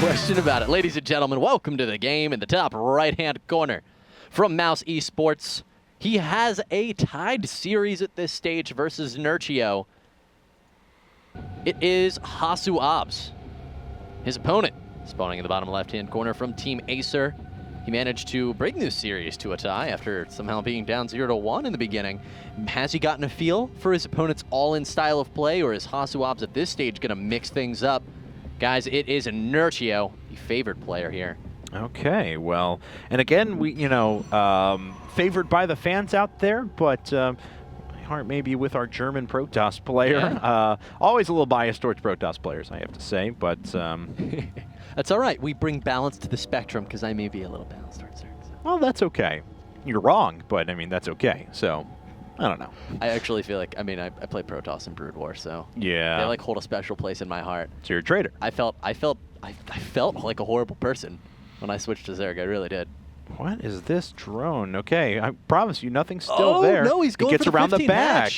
question about it. Ladies and gentlemen, welcome to the game in the top right-hand corner. From Mouse Esports, he has a tied series at this stage versus Nerchio. It is HasuObs. His opponent, spawning in the bottom left-hand corner from Team Acer. He managed to bring this series to a tie after somehow being down 0-1 in the beginning. Has he gotten a feel for his opponent's all-in style of play, or is HasuObs at this stage going to mix things up? Guys, it is Nerchio, the favored player here. Okay, well, and again, we favored by the fans out there, but my heart may be with our German Protoss player. Yeah. Always a little biased towards Protoss players, I have to say, but that's all right. We bring balance to the spectrum because I may be a little balanced towards certain. Well, that's okay. You're wrong, but I mean that's okay. So. I don't know. I actually feel like, I play Protoss and Brood War, so yeah, they like hold a special place in my heart. So you're a traitor. I felt like a horrible person when I switched to Zerg. I really did. What is this drone? Okay, I promise you, nothing's still there. Oh no, he's going he gets for the around the 15 back.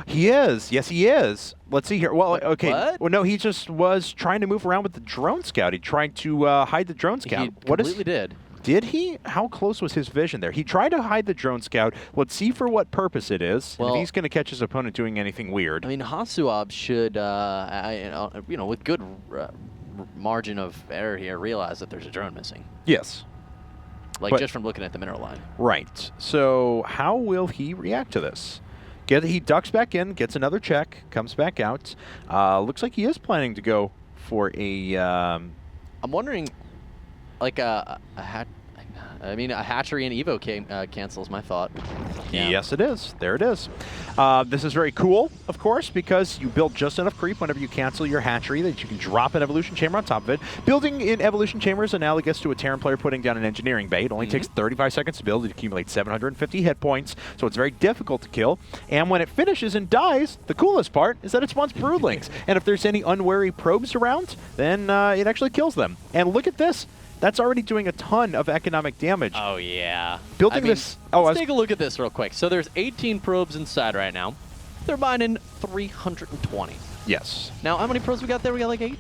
He is. Yes, he is. Let's see here. Well, okay. What? Well, no, he just was trying to move around with the drone scout. He tried to hide the drone scout. He completely did. Did he? How close was his vision there? He tried to hide the drone scout. Let's see for what purpose it is. Well, and if he's going to catch his opponent doing anything weird. I mean, HasuObs should, with good margin of error here, realize that there's a drone missing. Yes. Like, just from looking at the mineral line. Right. So how will he react to this? He ducks back in, gets another check, comes back out. Looks like he is planning to go for a... I'm wondering... Like a hatchery and Evo cancels my thought. Yeah. Yes, it is. There it is. This is very cool, of course, because you build just enough creep whenever you cancel your hatchery that you can drop an evolution chamber on top of it. Building in evolution chamber is analogous to a Terran player putting down an engineering bay. It only takes 35 seconds to build. It accumulates 750 hit points, so it's very difficult to kill. And when it finishes and dies, the coolest part is that it spawns broodlings. And if there's any unwary probes around, then it actually kills them. And look at this. That's already doing a ton of economic damage. Oh, yeah. Building this... let's take a look at this real quick. So there's 18 probes inside right now. They're mining 320. Yes. Now, how many probes we got there? We got like 8?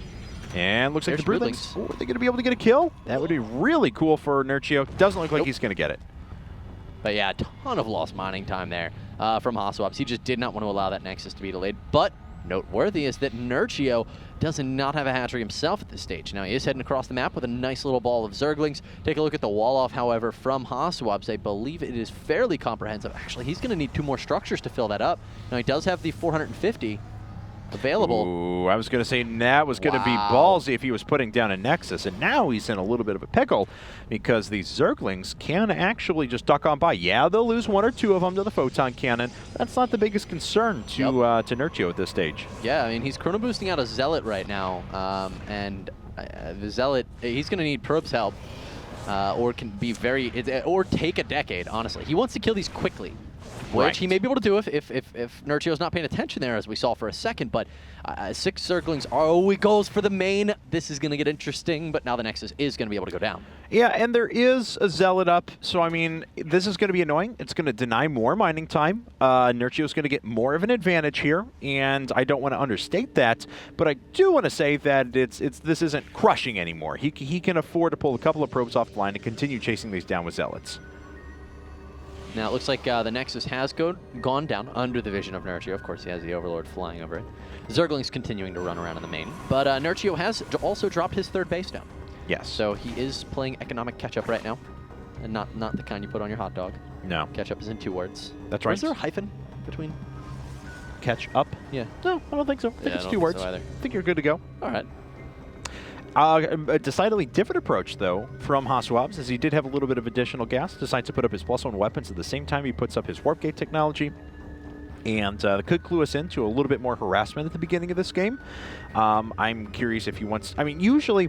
And looks like There's the broodlings. Oh, are they going to be able to get a kill? That would be really cool for Nerchio. Doesn't look like he's going to get it. But yeah, a ton of lost mining time there from HasuObs. He just did not want to allow that Nexus to be delayed. But noteworthy is that Nerchio does not have a hatchery himself at this stage. Now he is heading across the map with a nice little ball of Zerglings. Take a look at the wall off, however, from HasuObs. I believe it is fairly comprehensive. Actually, he's going to need 2 more structures to fill that up. Now he does have the 450 available. Ooh, I was going to say that was going to be ballsy if he was putting down a Nexus, and now he's in a little bit of a pickle because these Zerglings can actually just duck on by. Yeah, they'll lose 1 or 2 of them to the Photon Cannon. That's not the biggest concern to Nerchio at this stage. Yeah, I mean, he's chrono boosting out a Zealot right now, and the Zealot, he's going to need Probe's help, or can be or take a decade, honestly. He wants to kill these quickly. Which he may be able to do if Nerchio's not paying attention there, as we saw for a second. But 6 Zerglings he goes for the main. This is going to get interesting, but now the Nexus is going to be able to go down. Yeah, and there is a Zealot up, so I mean, this is going to be annoying. It's going to deny more mining time. Nerchio's going to get more of an advantage here, and I don't want to understate that, but I do want to say that this isn't crushing anymore. He can afford to pull a couple of probes off the line and continue chasing these down with Zealots. Now it looks like the Nexus has gone down under the vision of Nerchio. Of course, he has the Overlord flying over it. Zergling's continuing to run around in the main. But Nerchio has also dropped his 3rd base down. Yes. So he is playing economic catch-up right now. And not the kind you put on your hot dog. No. Catch-up is in 2 words. That's right. Is there a hyphen between? Catch up? Yeah. No, I don't think so. I think it's 2 words. So I think you're good to go. All right. A decidedly different approach, though, from HasuObs, as he did have a little bit of additional gas. Decides to put up his +1 weapons at the same time he puts up his Warp Gate technology. And that could clue us into a little bit more harassment at the beginning of this game. I'm curious if he wants... I mean, usually...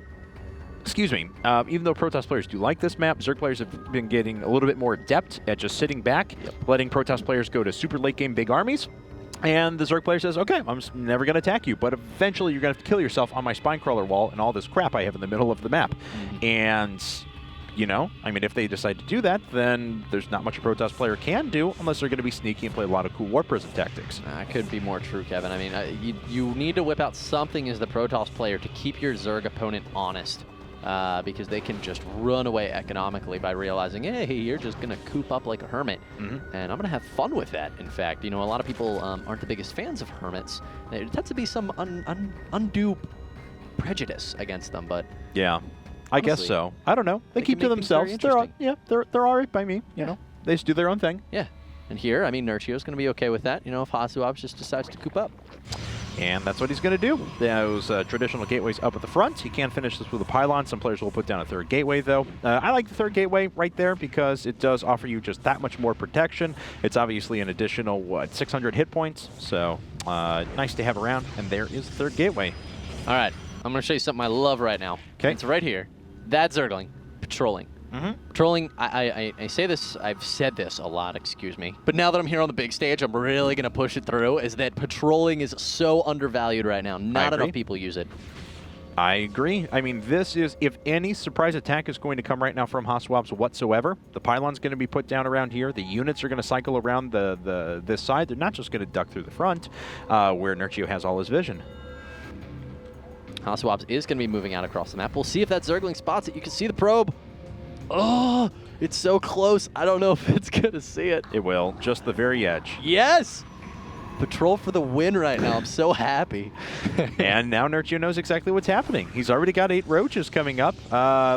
Excuse me. Even though Protoss players do like this map, Zerg players have been getting a little bit more adept at just sitting back, letting Protoss players go to super late game big armies. And the Zerg player says, okay, I'm just never going to attack you, but eventually you're going to have to kill yourself on my Spinecrawler wall and all this crap I have in the middle of the map. And, you know, I mean, if they decide to do that, then there's not much a Protoss player can do unless they're going to be sneaky and play a lot of cool Warp Prism tactics. That could be more true, Kevin. I mean, you need to whip out something as the Protoss player to keep your Zerg opponent honest. because they can just run away economically by realizing, hey, you're just going to coop up like a hermit. And I'm going to have fun with that, in fact. You know, a lot of people aren't the biggest fans of hermits. There tends to be some undue prejudice against them, but... Yeah, I guess so. I don't know. They keep to themselves. They're all right by me, you know. They just do their own thing. Yeah. And here, I mean, Nerchio's going to be okay with that, you know, if HasuObs just decides to coop up. And that's what he's going to do. Those traditional gateways up at the front. He can finish this with a pylon. Some players will put down a third gateway, though. I like the third gateway right there because it does offer you just that much more protection. It's obviously an additional, 600 hit points. So nice to have around. And there is the third gateway. All right. I'm going to show you something I love right now. Okay. It's right here. That's Zergling. Patrolling. Patrolling, I say this, I've said this a lot, excuse me. But now that I'm here on the big stage, I'm really going to push it through, is that patrolling is so undervalued right now. Not enough people use it. I agree. I mean, this is, if any surprise attack is going to come right now from HasuObs whatsoever, the pylon's going to be put down around here. The units are going to cycle around this side. They're not just going to duck through the front, where Nerchio has all his vision. HasuObs is going to be moving out across the map. We'll see if that Zergling spots it. You can see the probe. Oh, it's so close. I don't know if it's going to see it. It will. Just the very edge. Yes! Patrol for the win right now. I'm so happy. And now Nerchio knows exactly what's happening. He's already got 8 roaches coming up.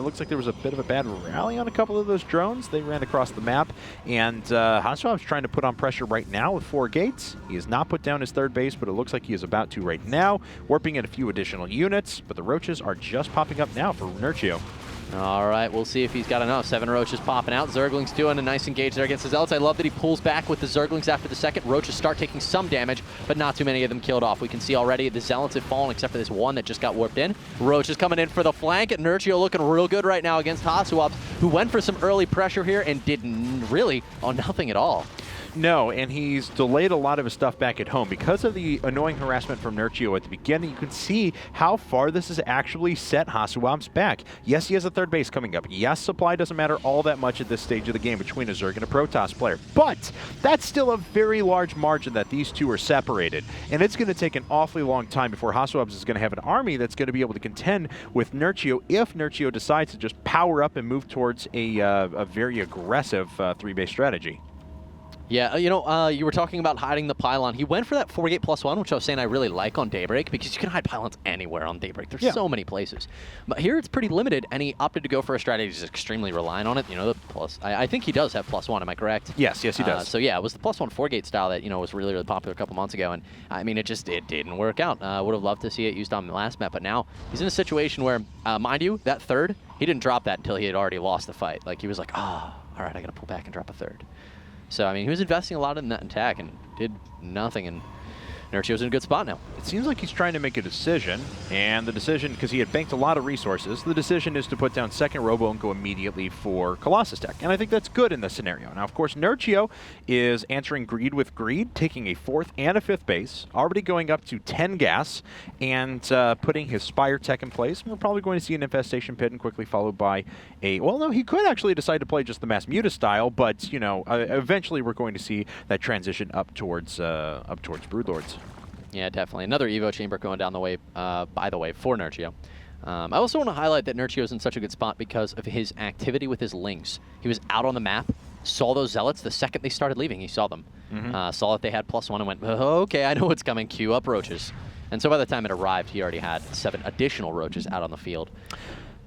Looks like there was a bit of a bad rally on a couple of those drones. They ran across the map. And HasuObs trying to put on pressure right now with 4 gates. He has not put down his third base, but it looks like he is about to right now. Warping in a few additional units. But the roaches are just popping up now for Nerchio. All right, we'll see if he's got enough. 7 roaches popping out. Zergling's doing a nice engage there against the Zealots. I love that he pulls back with the Zerglings after the second. Roaches start taking some damage, but not too many of them killed off. We can see already the Zealots have fallen except for this one that just got warped in. Roaches coming in for the flank. Nerchio looking real good right now against HasuObs, who went for some early pressure here and did really on nothing at all. No, and he's delayed a lot of his stuff back at home. Because of the annoying harassment from Nerchio at the beginning, you can see how far this has actually set HasuObs back. Yes, he has a third base coming up. Yes, supply doesn't matter all that much at this stage of the game between a Zerg and a Protoss player. But that's still a very large margin that these two are separated. And it's going to take an awfully long time before HasuObs is going to have an army that's going to be able to contend with Nerchio if Nerchio decides to just power up and move towards a very aggressive 3-base strategy. Yeah, you know, you were talking about hiding the pylon. He went for that 4-gate +1, which I was saying I really like on Daybreak, because you can hide pylons anywhere on Daybreak. There's so many places. But here it's pretty limited, and he opted to go for a strategy that's extremely reliant on it. You know, the plus. I think he does have +1, am I correct? Yes, he does. So yeah, it was the +1 4-gate style that, you know, was really, really popular a couple months ago, and I mean, it didn't work out. Would have loved to see it used on the last map, but now he's in a situation where, mind you, that third, he didn't drop that until he had already lost the fight. Like, he was like, oh, all right, I got to pull back and drop a third. So, I mean, he was investing a lot in that attack and did nothing, and Nerchio's in a good spot now. It seems like he's trying to make a decision, and the decision, because he had banked a lot of resources, the decision is to put down second Robo and go immediately for Colossus Tech, and I think that's good in this scenario. Now, of course, Nerchio is answering greed with greed, taking a 4th and a 5th base, already going up to 10 gas, and putting his Spire Tech in place. We're probably going to see an Infestation Pit and quickly followed by a... Well, no, he could actually decide to play just the Mass Muta style, but, you know, eventually we're going to see that transition up towards Broodlords. Yeah, definitely. Another Evo chamber going down the way, by the way, for Nerchio. I also want to highlight that Nerchio is in such a good spot because of his activity with his Lings. He was out on the map, saw those Zealots the second they started leaving. He saw them. Saw that they had +1 and went, oh, okay, I know what's coming. Queue up roaches. And so by the time it arrived, he already had 7 additional roaches out on the field.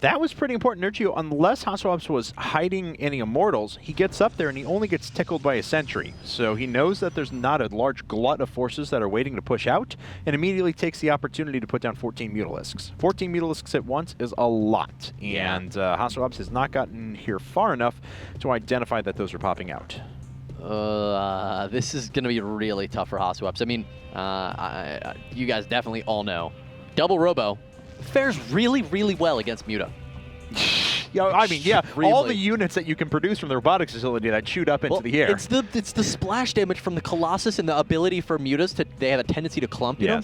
That was pretty important. Nerchio, unless HasuObs was hiding any Immortals, he gets up there and he only gets tickled by a sentry. So he knows that there's not a large glut of forces that are waiting to push out, and immediately takes the opportunity to put down 14 Mutalisks. 14 Mutalisks at once is a lot, and HasuObs has not gotten here far enough to identify that those are popping out. This is going to be really tough for HasuObs. I mean, you guys definitely all know. Double Robo fares really, really well against Muta. Yeah, I mean, all the units that you can produce from the robotics facility that shoot up into the air. It's the splash damage from the Colossus and the ability for Mutas they have a tendency to clump, you know?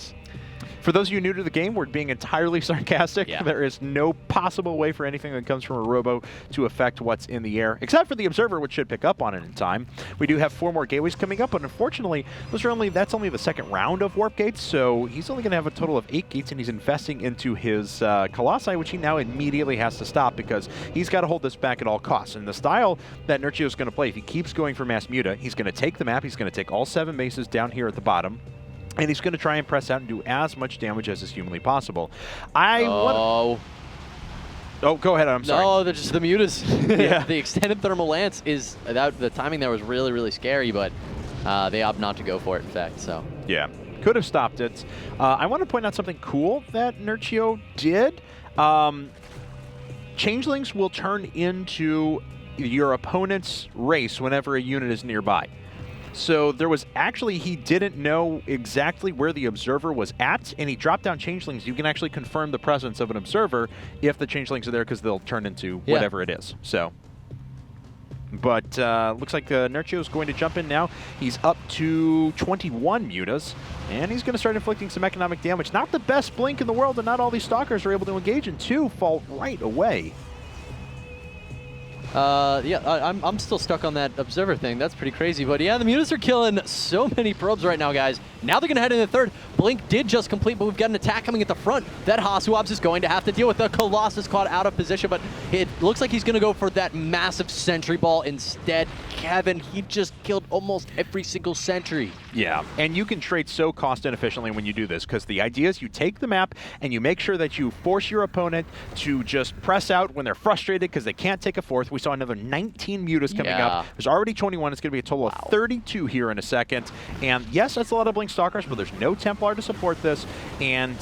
For those of you new to the game, we're being entirely sarcastic. Yeah. There is no possible way for anything that comes from a robo to affect what's in the air, except for the observer, which should pick up on it in time. We do have 4 more gateways coming up, but unfortunately, that's only the second round of warp gates, so he's only going to have a total of 8 gates, and he's investing into his Colossi, which he now immediately has to stop because he's got to hold this back at all costs. And the style that Nerchio is going to play, if he keeps going for Mass Muta, he's going to take the map, he's going to take all 7 bases down here at the bottom, and he's going to try and press out and do as much damage as is humanly possible. Oh, go ahead. I'm sorry. No, they're just the mutas. Yeah. The extended thermal lance is the timing there was really, really scary, but they opt not to go for it. In fact, so yeah, could have stopped it. I want to point out something cool that Nerchio did. Changelings will turn into your opponent's race whenever a unit is nearby. So there was actually, he didn't know exactly where the observer was at, and he dropped down changelings. You can actually confirm the presence of an observer if the changelings are there because they'll turn into whatever it is. So, but looks like Nerchio is going to jump in now. He's up to 21 mutas, and he's going to start inflicting some economic damage. Not the best blink in the world, and not all these stalkers are able to engage, and 2 fall right away. I'm still stuck on that observer thing. That's pretty crazy. But yeah, the mutas are killing so many probes right now, guys. Now they're going to head into the third. Blink did just complete, but we've got an attack coming at the front that HasuObs is going to have to deal with. The Colossus caught out of position, but it looks like he's going to go for that massive sentry ball instead. Kevin, he just killed almost every single sentry. Yeah, and you can trade so cost inefficiently when you do this, because the idea is you take the map and you make sure that you force your opponent to just press out when they're frustrated because they can't take a fourth. We saw another 19 mutas coming up. There's already 21. It's going to be a total of 32 here in a second. And yes, that's a lot of Blink Stalkers, but there's no Templar to support this. And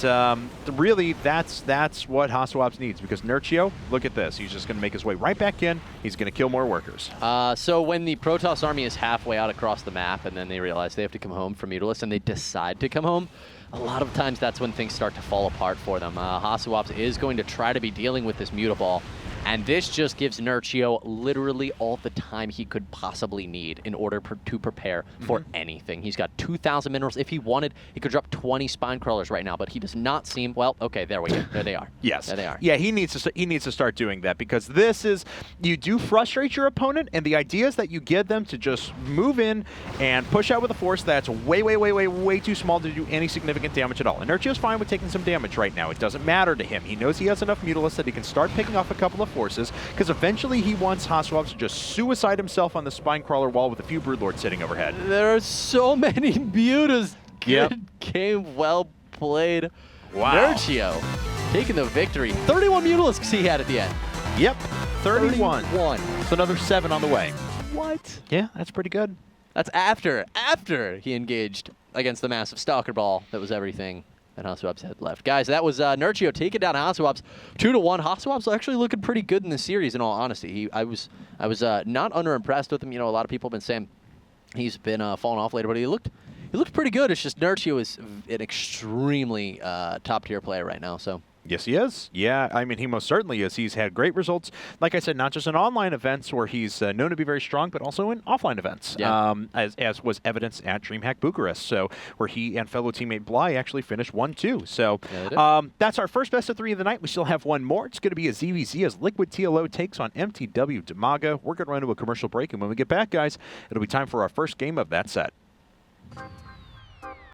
really, that's what HasuObs needs, because Nerchio, look at this. He's just going to make his way right back in. He's going to kill more workers. So when the Protoss army is halfway out across the map and then they realize they have to come home from Mutalisk and they decide to come home, a lot of times that's when things start to fall apart for them. HasuObs is going to try to be dealing with this Mutaball, and this just gives Nerchio literally all the time he could possibly need in order to prepare for anything. He's got 2,000 minerals. If he wanted, he could drop 20 spine crawlers right now, but he does not seem, well, okay, there we go. There they are. Yes. There they are. Yeah, he needs to start doing that, because this is, you do frustrate your opponent, and the idea is that you get them to just move in and push out with a force that's way too small to do any significant damage at all. And Nerchio's fine with taking some damage right now. It doesn't matter to him. He knows he has enough Mutalisks that he can start picking off a couple of forces, because eventually he wants HasuObs to just suicide himself on the spine crawler wall with a few Broodlords sitting overhead. There are so many mutas. Yep. Good game, well played. Wow. Nerchio taking the victory. 31 Mutalisks he had at the end. Yep, 31. It's another 7 on the way. What? Yeah, that's pretty good. That's after he engaged against the massive Stalker Ball that was everything that HasuObs had left. Guys, that was Nerchio taking down HasuObs 2-1. HasuObs actually looking pretty good in the series, in all honesty. I was not underimpressed with him. You know, a lot of people have been saying he's been falling off later, but he looked pretty good. It's just Nerchio is an extremely top-tier player right now, so. Yes, he is. Yeah, I mean, he most certainly is. He's had great results, like I said, not just in online events where he's known to be very strong, but also in offline events, as was evidenced at DreamHack Bucharest, so where he and fellow teammate Bly actually finished 1-2. So that's our first best of 3 of the night. We still have one more. It's going to be a ZVZ as Liquid TLO takes on MTW Demaga. We're going to run to a commercial break, and when we get back, guys, it'll be time for our first game of that set.